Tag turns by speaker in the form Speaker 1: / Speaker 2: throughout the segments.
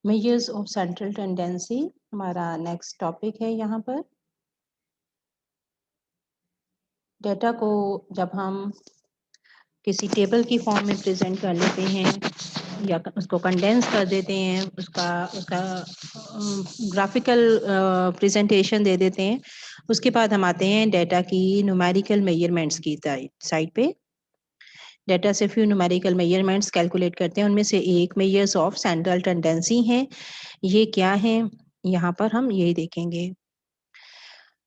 Speaker 1: Measures of central tendency हमारा next topic है। यहाँ पर डेटा को जब हम किसी टेबल की फॉर्म में प्रेजेंट कर लेते हैं या उसको कंडेंस कर देते हैं, उसका उसका ग्राफिकल प्रेजेंटेशन दे देते हैं, उसके बाद हम आते हैं डेटा की न्यूमेरिकल मेजरमेंट्स की साइड पे। डेटा से फ्यू न्यूमेरिकल मेजरमेंट्स कैलकुलेट करते हैं, उनमें से एक मेजर्स ऑफ सेंट्रल टेंडेंसी है। ये क्या है, यहाँ पर हम यही देखेंगे।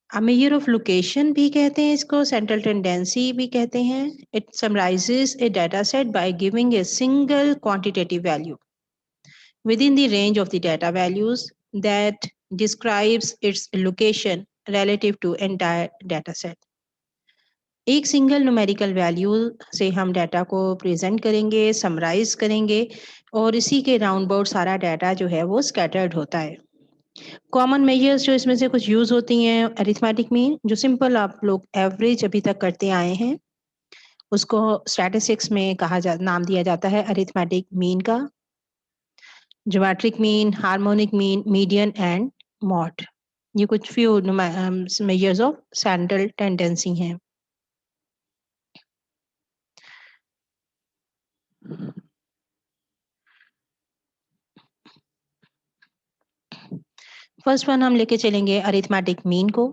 Speaker 1: मेजर ऑफ लोकेशन भी कहते हैं इसको, सेंट्रल टेंडेंसी भी कहते हैं। It summarises A data set by giving a single quantitative value within the range of the data values that describes its location relative to entire data set. एक single numerical value से हम data को present करेंगे, summarise करेंगे और इसी के round about सारा डाटा जो है वो स्कैटर्ड होता है। कॉमन मेजर्स जो इसमें से कुछ यूज होती हैं, अरिथमेटिक मीन जो सिंपल आप लोग एवरेज अभी तक करते आए हैं, उसको स्टैटिस्टिक्स में नाम दिया जाता है अरिथमेटिक मीन का। Geometric mean, harmonic mean, median and mod, ये कुछ few measures of central tendency हैं। फर्स्ट वन हम लेके चलेंगे अरिथमेटिक मीन को,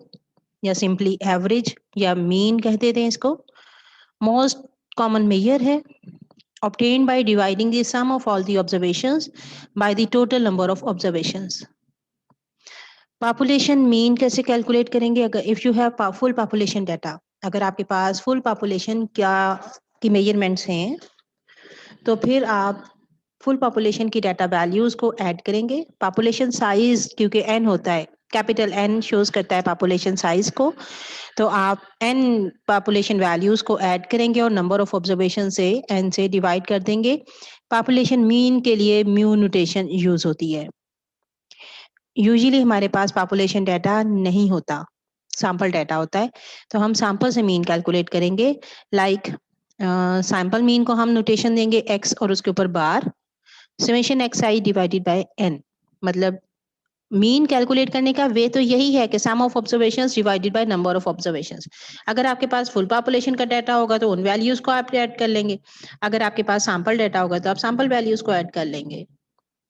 Speaker 1: या सिंपली एवरेज या मीन कह देते हैं इसको। मोस्ट कॉमन मेजर है, obtained by dividing the sum of all the observations by the total number of observations. Population mean कैसे कैलकुलेट करेंगे? अगर if you have full population data, अगर आपके पास फुल पॉपुलेशन की मेजरमेंट्स हैं, तो फिर आप फुल पॉपुलेशन की डाटा वैल्यूज को ऐड करेंगे। पॉपुलेशन साइज क्योंकि एन होता है, कैपिटल एन शोज करता है पॉपुलेशन साइज को, तो आप एन पॉपुलेशन वैल्यूज को ऐड करेंगे और नंबर ऑफ ऑब्जर्वेशन से एन से डिवाइड कर देंगे। पॉपुलेशन मीन के लिए म्यू नोटेशन यूज होती है। यूजुअली हमारे पास पॉपुलेशन डाटा नहीं होता, सैंपल डाटा होता है, तो हम सैंपल से मीन कैलकुलेट करेंगे। लाइक सैंपल मीन को हम नोटेशन देंगे एक्स और उसके ऊपर bar, summation x i divided by n. मतलब मीन कैलकुलेट करने का वे तो यही है कि sum of observations divided by number of observations. अगर आपके पास फुल पॉपुलेशन का डाटा होगा तो उन वैल्यूज को आप ऐड कर लेंगे, अगर आपके पास सैंपल डाटा होगा तो आप सैंपल वैल्यूज को ऐड कर लेंगे।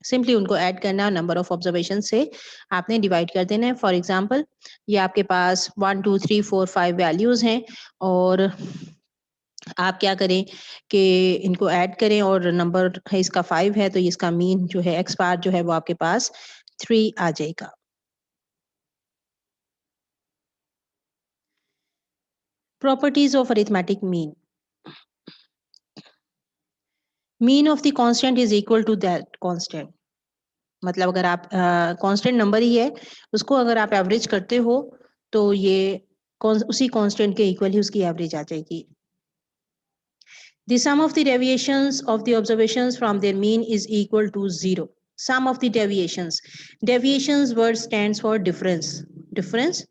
Speaker 1: सिंपली उनको ऐड करना, नंबर ऑफ ऑब्जर्वेशन से आपने डिवाइड कर देना है। फॉर एग्जांपल ये आपके पास 1 2 3 4 5 वैल्यूज हैं और आप क्या करें कि इनको ऐड करें और नंबर है इसका 5 है, तो इसका मीन जो है एक्स बार जो है वो आपके पास 3 आ जाएगा। Properties of arithmetic mean. Mean of the constant is equal to that constant. मतलब अगर आप कांस्टेंट नंबर ही है, उसको अगर आप एवरेज करते हो तो ये उसी कांस्टेंट के इक्वल ही उसकी एवरेज आ जाएगी। The sum of the deviations of the observations from their mean is equal to 0. Sum of the deviations. Deviations word stands for difference. Difference.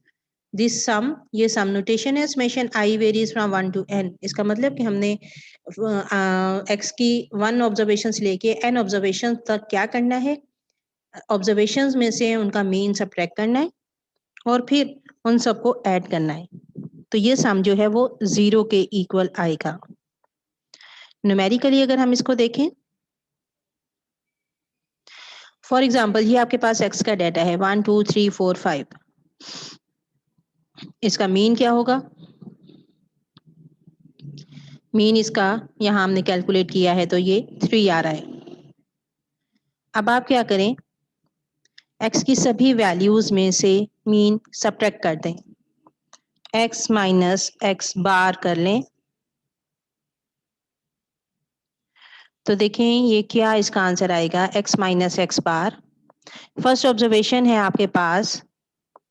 Speaker 1: This sum, ये sum notation है, summation I varies from 1 to n. इसका मतलब कि हमने x की 1 observations लेके n observations तक क्या करना है, observations में से उनका mean subtract करना है और फिर उन सबको add करना है, तो ये sum जो है वो 0 के equal आएगा। न्यूमेरिकली अगर हम इसको देखें, फॉर एग्जाम्पल ये आपके पास x का डाटा है 1 2 3 4 5, इसका मीन क्या होगा? मीन इसका यहाँ हमने कैलकुलेट किया है तो ये 3 आ रहा है। अब आप क्या करें, x की सभी वैल्यूज में से मीन सब्ट्रैक्ट कर दें, x माइनस एक्स बार कर लें, तो देखें ये क्या इसका आंसर आएगा, x माइनस एक्स बार। फर्स्ट ऑब्जर्वेशन है आपके पास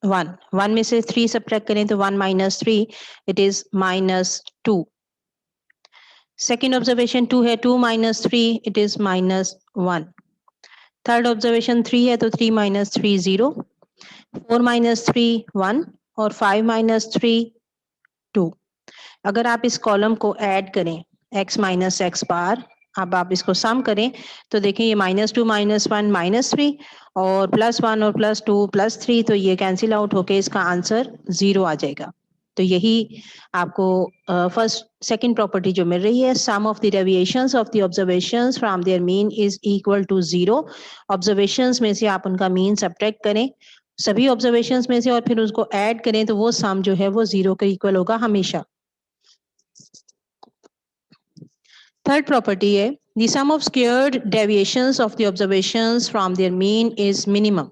Speaker 1: 1, 1 में से 3 सब्ट्रैक्ट करें तो 1 minus 3 it is -2। Second observation 2 है, 2 minus 3 it is -1। Third observation 3 है तो 3 माइनस 3 0, 4 माइनस 3 1 और 5 माइनस 3 2। अगर आप इस कॉलम को ऐड करें x माइनस एक्स बार अब आप इसको सम करें तो देखें ये -2 -1 -3 और +1 और +2 +3, तो ये कैंसिल आउट होके इसका आंसर 0 आ जाएगा। तो यही आपको फर्स्ट सेकंड प्रॉपर्टी जो मिल रही है, sum of the deviations of the observations from their mean is equal to 0। Observations में से आप उनका मीन सब्ट्रैक्ट करें सभी ऑब्जर्वेशंस में से और फिर उसको ऐड करें तो वो सम जो है वो 0 के इक्वल होगा हमेशा। थर्ड प्रॉपर्टी है the sum of squared deviations of the observations from their mean is minimum।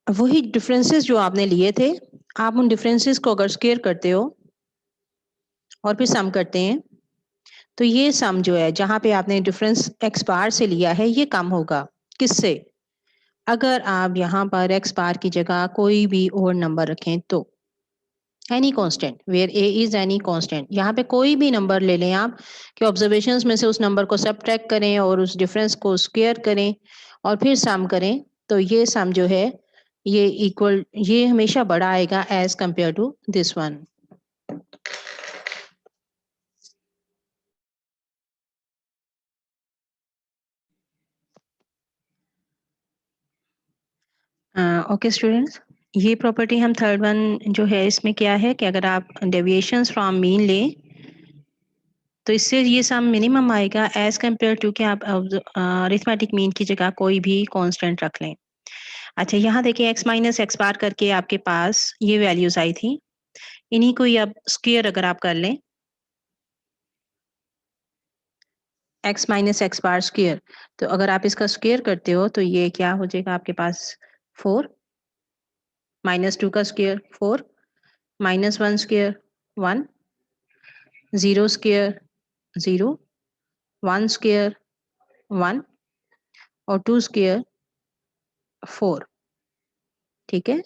Speaker 1: वही डिफरेंसेस जो आपने लिए थे, आप उन डिफरेंसेस को अगर स्क्वायर करते हो और फिर सम करते हैं तो ये सम जो है जहां पे आपने डिफरेंस x बार से लिया है ये कम होगा। किससे? अगर आप यहाँ पर x बार की जगह कोई भी और नंबर रखें तो any constant where a is any constant, यहाँ पे कोई भी नंबर ले लें आप कि ऑब्जर्वेशंस में से उस नंबर को सबट्रैक्ट करें और उस डिफरेंस को स्क्वायर करें और फिर सम करें तो ये सम जो है ये इक्वल, ये हमेशा बड़ा आएगा as compare to this one. Okay students, ये प्रॉपर्टी हम थर्ड वन जो है इसमें क्या है कि अगर आप डेविएशंस फ्रॉम मीन लें तो इससे ये सम मिनिमम आएगा एज कंपेयर टू कि आप अरिथमेटिक मीन की जगह कोई भी कांस्टेंट रख लें। अच्छा यहाँ देखिए x माइनस एक्स बार करके आपके पास ये वैल्यूज आई थी, इन्हीं को ही अब स्क्वायर अगर आप कर लें x minus x bar square, तो अगर आप इसका स्क्वायर करते हो तो ये क्या हो जाएगा आपके पास 4 -2 का स्क्वायर 4 -1 स्क्वायर 1 0 स्क्वायर 0 1 स्क्वायर 1 और 2 स्क्वायर 4। ठीक है,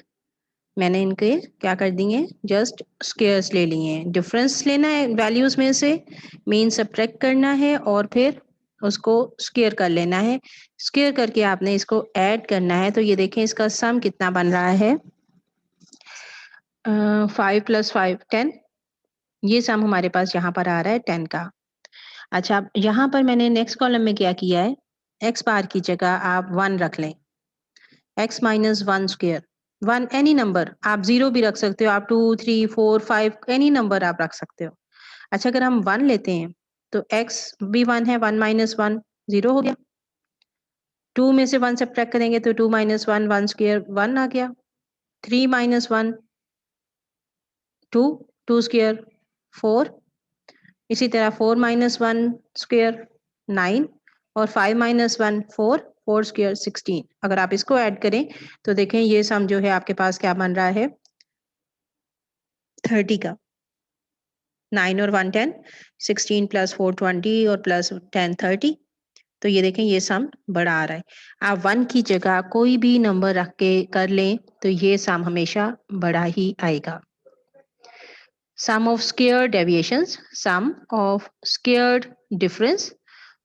Speaker 1: मैंने इनके क्या कर दिए जस्ट स्क्वायर्स ले लिए हैं। डिफरेंस लेना है वैल्यूज में से, मीन सब्ट्रैक्ट करना है और फिर उसको स्क्वायर कर लेना है। स्क्वायर करके आपने इसको ऐड करना है तो ये देखें इसका सम कितना बन रहा है 5 + 5 10। ये सम हमारे पास यहाँ पर आ रहा है 10 का। अच्छा यहाँ पर मैंने नेक्स्ट कॉलम में क्या किया है, एक्स बार की जगह आप 1 रख लें, x minus 1 square 1 any number, आप 0 भी रख सकते हो, आप 2 3 4 5 एनी नंबर आप रख सकते हो। अच्छा अगर हम 1 लेते हैं तो x भी 1 है, 1 माइनस 1 0 हो गया, 2 में से 1 सब्ट्रैक्ट करेंगे तो 2 माइनस 1 1 स्क्वायर 1 आ गया, 3 माइनस 1 2 2 स्क्वायर 4, इसी तरह 4 माइनस 1 स्क्वायर 9 और 5 माइनस 1 4 4 स्क्वायर 16। अगर आप इसको ऐड करें तो देखें ये सम जो है आपके पास क्या बन रहा है 30 का। 9 और 1 10, 16 + 4 20 और +10 30। तो ये देखें ये सम बड़ा आ रहा है। आप 1 की जगह कोई भी नंबर रख के कर लें तो ये सम हमेशा बड़ा ही आएगा। Sum of squared deviations, sum of squared difference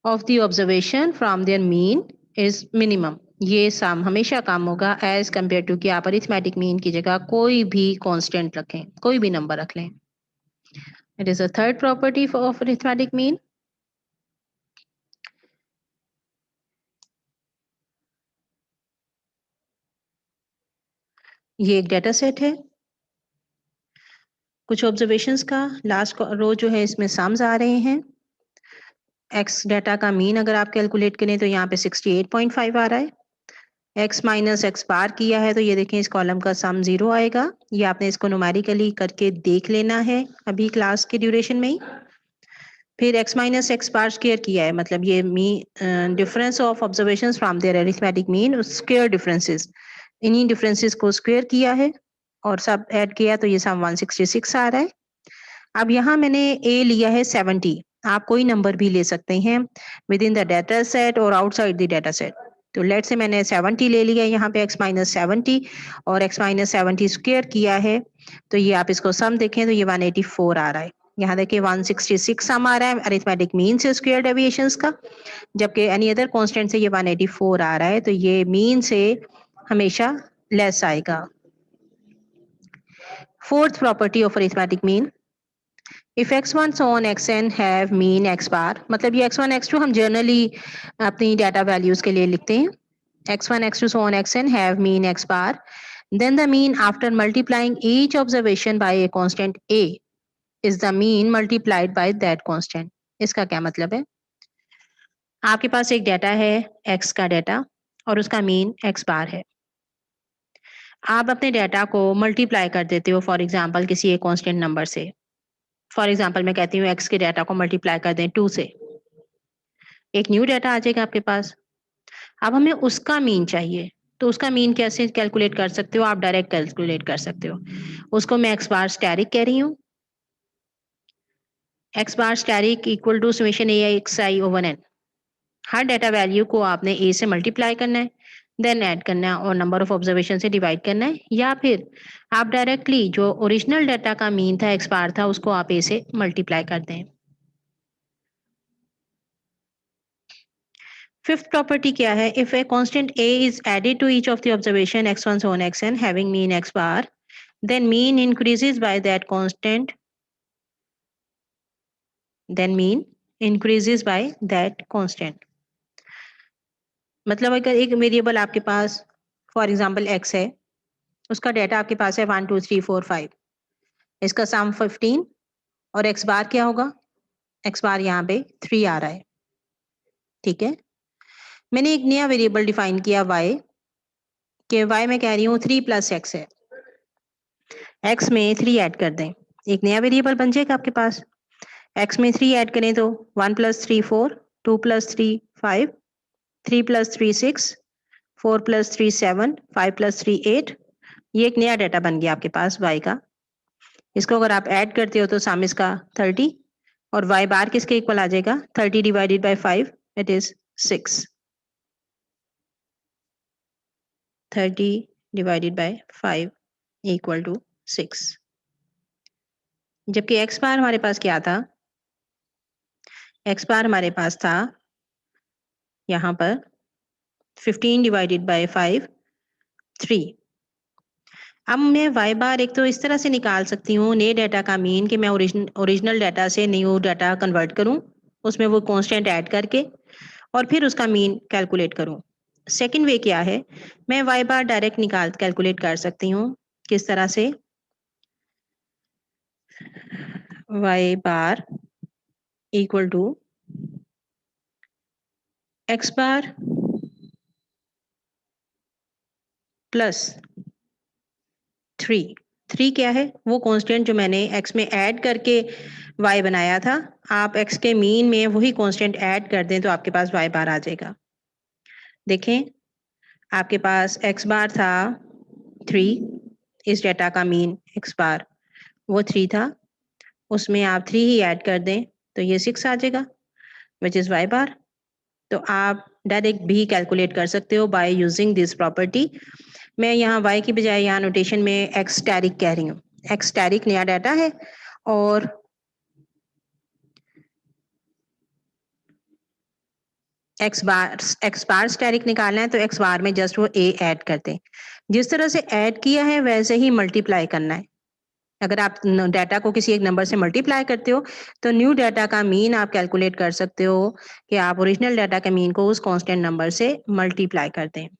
Speaker 1: of the observation from their mean is minimum। ये सम हमेशा कम होगा एज कंपेयर टू कि आप अरिथमेटिक मीन की जगह कोई भी कांस्टेंट रखें, कोई भी नंबर रख लें। It is a third property of arithmetic mean। ये एक डेटा सेट है कुछ ऑब्जर्वेशंस का, लास्ट रो जो है इसमें सम्स आ रहे हैं। एक्स डाटा का मीन अगर आप कैलकुलेट करें तो यहाँ पे 68.5 आ रहा है। एक्स माइनस एक्स बार किया है तो ये देखें इस कॉलम का सम 0 आएगा। ये आपने इसको न्यूमेरिकली करके देख लेना है अभी क्लास के ड्यूरेशन में ही। फिर x minus x bar square किया है, मतलब ये difference of observations from their arithmetic mean square differences, इन्हीं डिफरेंसेस को स्क्वायर किया है और सब ऐड किया तो ये सम 166 आ रहा है। अब यहाँ मैंने a लिया है 70, आप कोई नंबर भी ले सकते हैं with in the data set और आउटसाइड द डाटा सेट। तो लेट से मैंने 70 ले लिया यहाँ पे x माइनस 70 और x माइनस 70 स्क्वायर किया है तो ये आप इसको सम देखें तो ये 184 आ रहा है। यहाँ देखिए 166 सम आ रहा है अरिथमेटिक मीन से स्क्वायर डेविएशंस का, जबकि एनी अदर कांस्टेंट से ये 184 आ रहा है तो ये मीन से हमेशा लेस आएगा। Fourth property of arithmetic mean, if x1 so on xn have mean x bar, मतलब ये x1 x2 हम जनरली अपनी डाटा वैल्यूज के लिए लिखते हैं. x1 x2 so on xn have mean x bar, then the mean after multiplying each observation by a constant a is the mean multiplied by that constant. इसका क्या मतलब है? आपके पास एक डाटा है x का डाटा और उसका मीन x बार है. आप अपने डाटा को मल्टीप्लाई कर देते हो फॉर एग्जांपल किसी एक कांस्टेंट नंबर से. फॉर एग्जांपल मैं कहती हूँ x के डाटा को मल्टीप्लाई कर दें 2 से. एक न्यू डाटा आ जाएगा आपके पास. अब हमें उसका मीन चाहिए. तो उसका मीन कैसे कैलकुलेट कर सकते हो? आप डायरेक्ट कैलकुलेट कर सकते हो. उसको मैं x बार स्टैटिक कह रही हूँ. x bar static equal to summation a i x i over n. हर डाटा वैल्यू को आपने a से मल्टीप्लाई करना है, देन ऐड करना है और नंबर ऑफ ऑब्जर्वेशन से डिवाइड करना है, या फिर आप डायरेक्टली जो ओरिजिनल डाटा का मीन था x बार था उसको आप a से मल्टीप्लाई कर दें. फिफ्थ प्रॉपर्टी क्या है? If a constant a is added to each of the observation x1 so on xn having mean x bar, then mean increases by that constant, then mean increases by that constant. मतलब अगर एक variable आपके पास for example x है, उसका data आपके पास है 1 2 3 4 5, इसका सम 15 और x बार क्या होगा? x बार यहाँ पे 3 आ रहा है. ठीक है. मैंने एक नया वेरिएबल डिफाइन किया y, कि y मैं कह रही हूँ 3 प्लस x है. x में 3 ऐड कर दें, एक नया वेरिएबल बन जाएगा आपके पास. x में 3 ऐड करें तो 1 plus 3 4, 2 plus 3 5, 3 plus 3 6, 4 plus 3 7, 5 plus 3 8. ये एक नया डाटा बन गया आपके पास y का. इसको अगर आप ऐड करते हो तो सम इसका 30 और y बार किसके इक्वल आ जाएगा? 30 divided by 5 it is 6. 30 divided by 5 equal to 6. जबकि x बार हमारे पास क्या था? x बार हमारे पास था यहाँ पर 15 डिवाइडेड बाय 5 3. अब मैं y बार एक तो इस तरह से निकाल सकती हूँ नए डाटा का मीन, कि मैं ओरिजिनल डाटा से न्यू डाटा कन्वर्ट करूँ, उसमें वो कांस्टेंट ऐड करके और फिर उसका मीन कैलकुलेट करूँ. सेकंड वे क्या है? मैं y बार डायरेक्ट निकाल कैलकुलेट कर सकती हूँ. किस तरह से? y bar equal to x bar plus 3. 3 क्या है? वो कांस्टेंट जो मैंने x में ऐड करके y बनाया था. आप x के मीन में वही कांस्टेंट ऐड कर दें तो आपके पास y बार आ जाएगा. देखें, आपके पास x बार था 3, इस डाटा का मीन x बार वो 3 था, उसमें आप 3 ही ऐड कर दें तो ये 6 आ जाएगा विच इज y बार. तो आप डायरेक्ट भी कैलकुलेट कर सकते हो बाय यूजिंग दिस प्रॉपर्टी. मैं यहाँ y की बजाय यहाँ नोटेशन में x स्टैटिक कह रही हूँ. x स्टैटिक नया डाटा है और x बार स्टैटिक निकालना है तो x बार में जस्ट वो a ऐड करते हैं. जिस तरह से ऐड किया है वैसे ही मल्टीप्लाई करना है. अगर आप डाटा को किसी एक नंबर से मल्टीप्लाई करते हो तो न्यू डाटा का मीन आप कैलकुलेट कर सकते हो कि आप ओरिजिनल डाटा के मीन को उस कांस्टेंट नंबर से मल्टीप्लाई करते हैं.